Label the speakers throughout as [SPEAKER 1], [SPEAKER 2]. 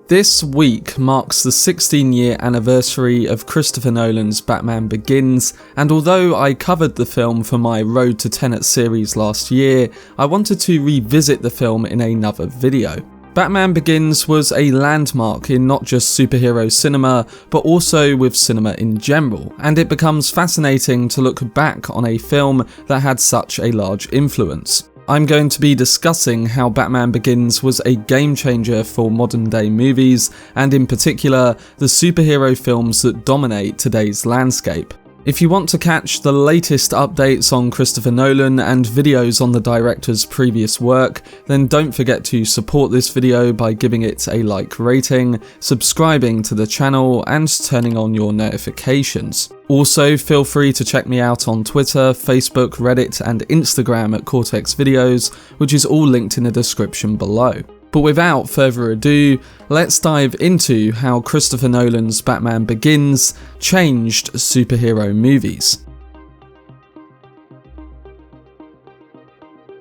[SPEAKER 1] This week marks the 16-year anniversary of Christopher Nolan's Batman Begins, and although I covered the film for my Road to Tenet series last year, I wanted to revisit the film in another video. Batman Begins was a landmark in not just superhero cinema, but also with cinema in general, and it becomes fascinating to look back on a film that had such a large influence. I'm going to be discussing how Batman Begins was a game changer for modern day movies, and in particular, the superhero films that dominate today's landscape. If you want to catch the latest updates on Christopher Nolan and videos on the director's previous work, then don't forget to support this video by giving it a like rating, subscribing to the channel, and turning on your notifications. Also, feel free to check me out on Twitter, Facebook, Reddit, and Instagram at Cortex Videos, which is all linked in the description below. But without further ado, let's dive into how Christopher Nolan's Batman Begins changed superhero movies.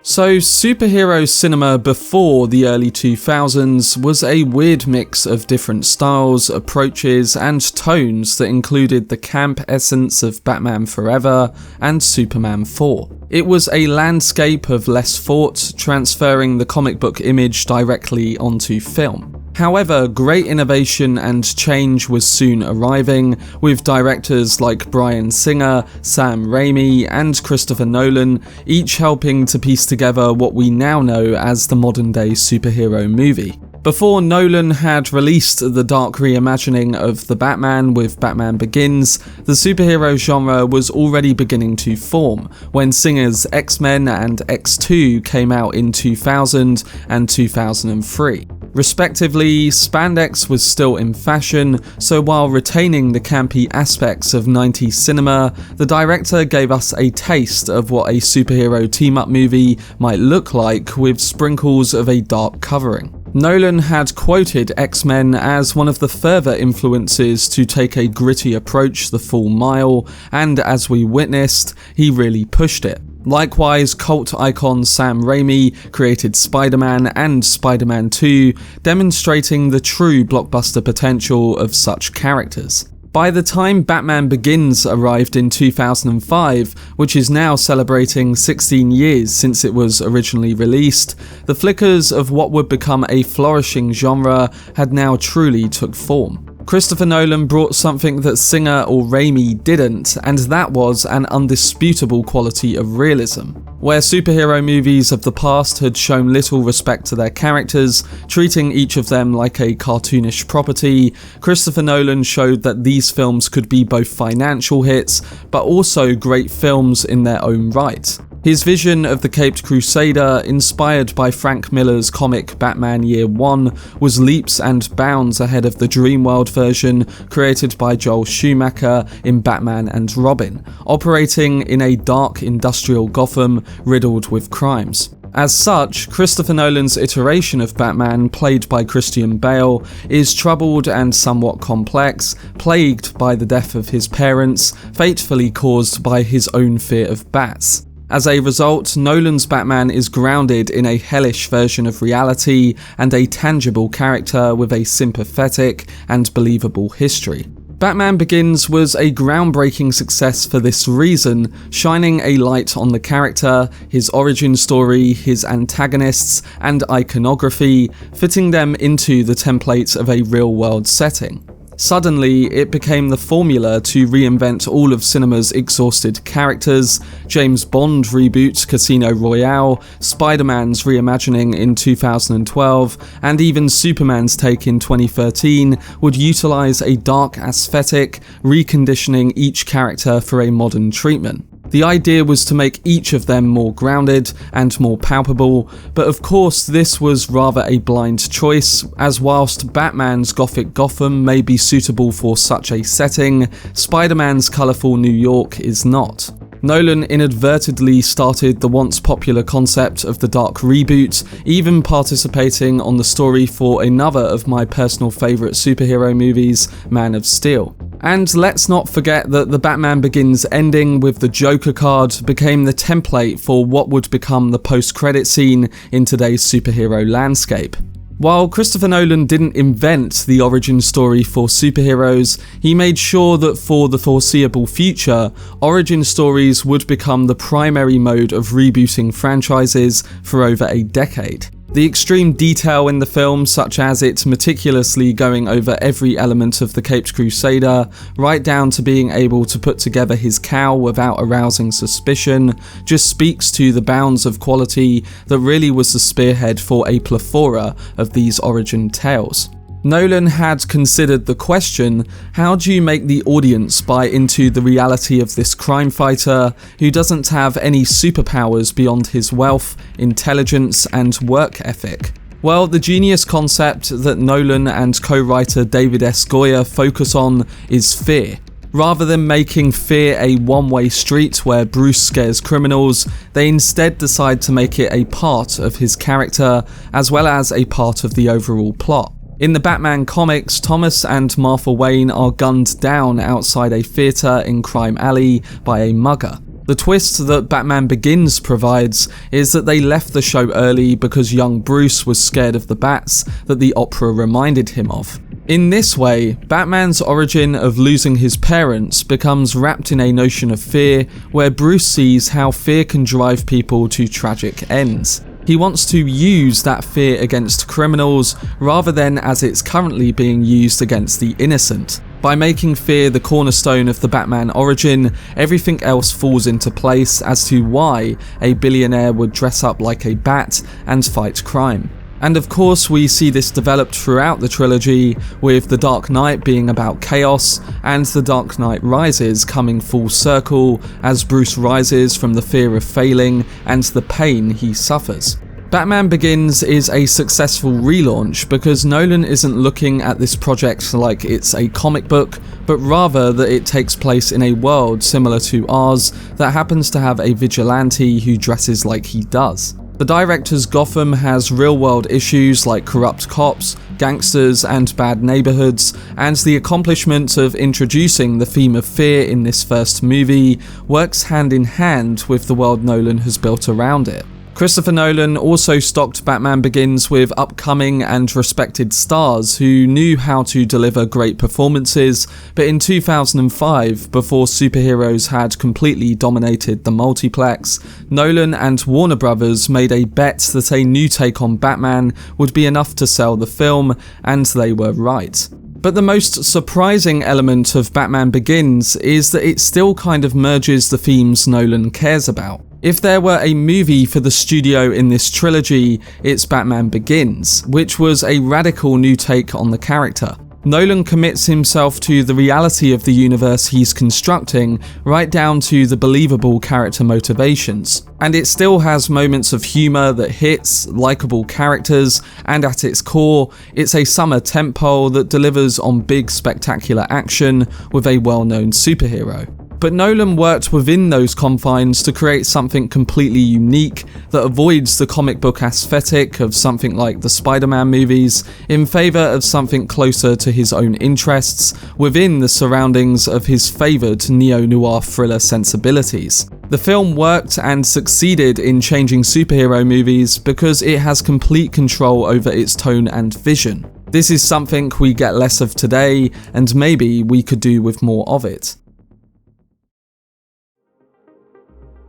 [SPEAKER 1] So, superhero cinema before the early 2000s was a weird mix of different styles, approaches, and tones that included the camp essence of Batman Forever and Superman 4. It was a landscape of less thought, transferring the comic book image directly onto film. However, great innovation and change was soon arriving, with directors like Bryan Singer, Sam Raimi, and Christopher Nolan each helping to piece together what we now know as the modern-day superhero movie. Before Nolan had released the dark reimagining of the Batman with Batman Begins, the superhero genre was already beginning to form, when Singer's X-Men and X2 came out in 2000 and 2003. Respectively, spandex was still in fashion, so while retaining the campy aspects of 90s cinema, the director gave us a taste of what a superhero team-up movie might look like with sprinkles of a dark covering. Nolan had quoted X-Men as one of the further influences to take a gritty approach the full mile, and as we witnessed, he really pushed it. Likewise, cult icon Sam Raimi created Spider-Man and Spider-Man 2, demonstrating the true blockbuster potential of such characters. By the time Batman Begins arrived in 2005, which is now celebrating 16 years since it was originally released, the flickers of what would become a flourishing genre had now truly took form. Christopher Nolan brought something that Singer or Raimi didn't, and that was an undisputable quality of realism. Where superhero movies of the past had shown little respect to their characters, treating each of them like a cartoonish property, Christopher Nolan showed that these films could be both financial hits, but also great films in their own right. His vision of the Caped Crusader, inspired by Frank Miller's comic Batman Year One, was leaps and bounds ahead of the Dreamworld version created by Joel Schumacher in Batman and Robin, operating in a dark industrial Gotham riddled with crimes. As such, Christopher Nolan's iteration of Batman, played by Christian Bale, is troubled and somewhat complex, plagued by the death of his parents, fatefully caused by his own fear of bats. As a result, Nolan's Batman is grounded in a hellish version of reality and a tangible character with a sympathetic and believable history. Batman Begins was a groundbreaking success for this reason, shining a light on the character, his origin story, his antagonists, and iconography, fitting them into the template of a real-world setting. Suddenly, it became the formula to reinvent all of cinema's exhausted characters. James Bond reboot Casino Royale, Spider-Man's reimagining in 2012, and even Superman's take in 2013 would utilize a dark aesthetic, reconditioning each character for a modern treatment. The idea was to make each of them more grounded and more palpable, but of course this was rather a blind choice, as whilst Batman's gothic Gotham may be suitable for such a setting, Spider-Man's colourful New York is not. Nolan inadvertently started the once popular concept of the Dark reboot, even participating on the story for another of my personal favourite superhero movies, Man of Steel. And let's not forget that the Batman Begins ending with the Joker card became the template for what would become the post-credit scene in today's superhero landscape. While Christopher Nolan didn't invent the origin story for superheroes, he made sure that for the foreseeable future, origin stories would become the primary mode of rebooting franchises for over a decade. The extreme detail in the film, such as it meticulously going over every element of the Caped Crusader, right down to being able to put together his cowl without arousing suspicion, just speaks to the bounds of quality that really was the spearhead for a plethora of these origin tales. Nolan had considered the question, how do you make the audience buy into the reality of this crime fighter who doesn't have any superpowers beyond his wealth, intelligence, and work ethic? Well, the genius concept that Nolan and co-writer David S. Goyer focus on is fear. Rather than making fear a one-way street where Bruce scares criminals, they instead decide to make it a part of his character, as well as a part of the overall plot. In the Batman comics, Thomas and Martha Wayne are gunned down outside a theatre in Crime Alley by a mugger. The twist that Batman Begins provides is that they left the show early because young Bruce was scared of the bats that the opera reminded him of. In this way, Batman's origin of losing his parents becomes wrapped in a notion of fear, where Bruce sees how fear can drive people to tragic ends. He wants to use that fear against criminals rather than as it's currently being used against the innocent. By making fear the cornerstone of the Batman origin, everything else falls into place as to why a billionaire would dress up like a bat and fight crime. And of course we see this developed throughout the trilogy, with The Dark Knight being about chaos, and The Dark Knight Rises coming full circle as Bruce rises from the fear of failing and the pain he suffers. Batman Begins is a successful relaunch because Nolan isn't looking at this project like it's a comic book, but rather that it takes place in a world similar to ours that happens to have a vigilante who dresses like he does. The director's Gotham has real-world issues like corrupt cops, gangsters, and bad neighborhoods, and the accomplishment of introducing the theme of fear in this first movie works hand in hand with the world Nolan has built around it. Christopher Nolan also stocked Batman Begins with upcoming and respected stars who knew how to deliver great performances, but in 2005, before superheroes had completely dominated the multiplex, Nolan and Warner Brothers made a bet that a new take on Batman would be enough to sell the film, and they were right. But the most surprising element of Batman Begins is that it still kind of merges the themes Nolan cares about. If there were a movie for the studio in this trilogy, it's Batman Begins, which was a radical new take on the character. Nolan commits himself to the reality of the universe he's constructing, right down to the believable character motivations. And it still has moments of humour that hits, likeable characters, and at its core, it's a summer tentpole that delivers on big spectacular action with a well-known superhero. But Nolan worked within those confines to create something completely unique that avoids the comic book aesthetic of something like the Spider-Man movies in favour of something closer to his own interests within the surroundings of his favoured neo-noir thriller sensibilities. The film worked and succeeded in changing superhero movies because it has complete control over its tone and vision. This is something we get less of today, and maybe we could do with more of it.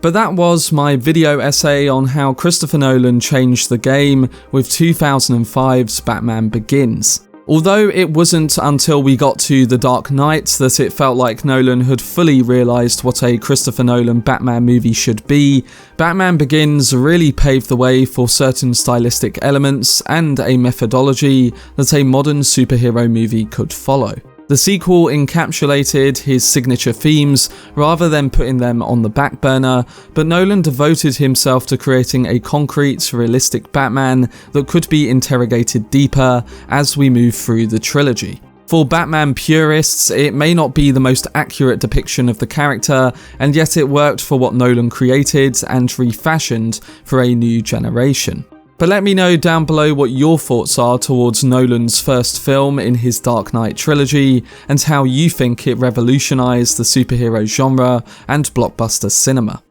[SPEAKER 1] But that was my video essay on how Christopher Nolan changed the game with 2005's Batman Begins. Although it wasn't until we got to The Dark Knight that it felt like Nolan had fully realised what a Christopher Nolan Batman movie should be, Batman Begins really paved the way for certain stylistic elements and a methodology that a modern superhero movie could follow. The sequel encapsulated his signature themes rather than putting them on the back burner, but Nolan devoted himself to creating a concrete, realistic Batman that could be interrogated deeper as we move through the trilogy. For Batman purists, it may not be the most accurate depiction of the character, and yet it worked for what Nolan created and refashioned for a new generation. But let me know down below what your thoughts are towards Nolan's first film in his Dark Knight Trilogy, and how you think it revolutionised the superhero genre and blockbuster cinema.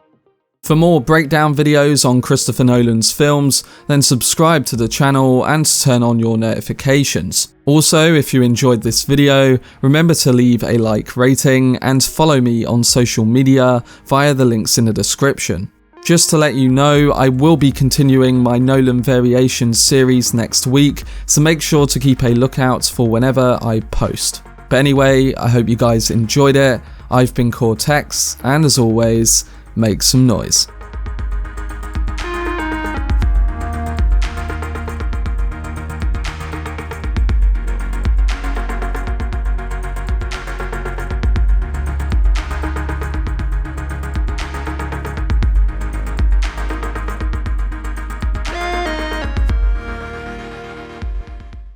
[SPEAKER 1] For more breakdown videos on Christopher Nolan's films, then subscribe to the channel and turn on your notifications. Also, if you enjoyed this video, remember to leave a like rating and follow me on social media via the links in the description. Just to let you know, I will be continuing my Nolan Variations series next week, so make sure to keep a lookout for whenever I post. But anyway, I hope you guys enjoyed it. I've been Cortex, and as always, make some noise.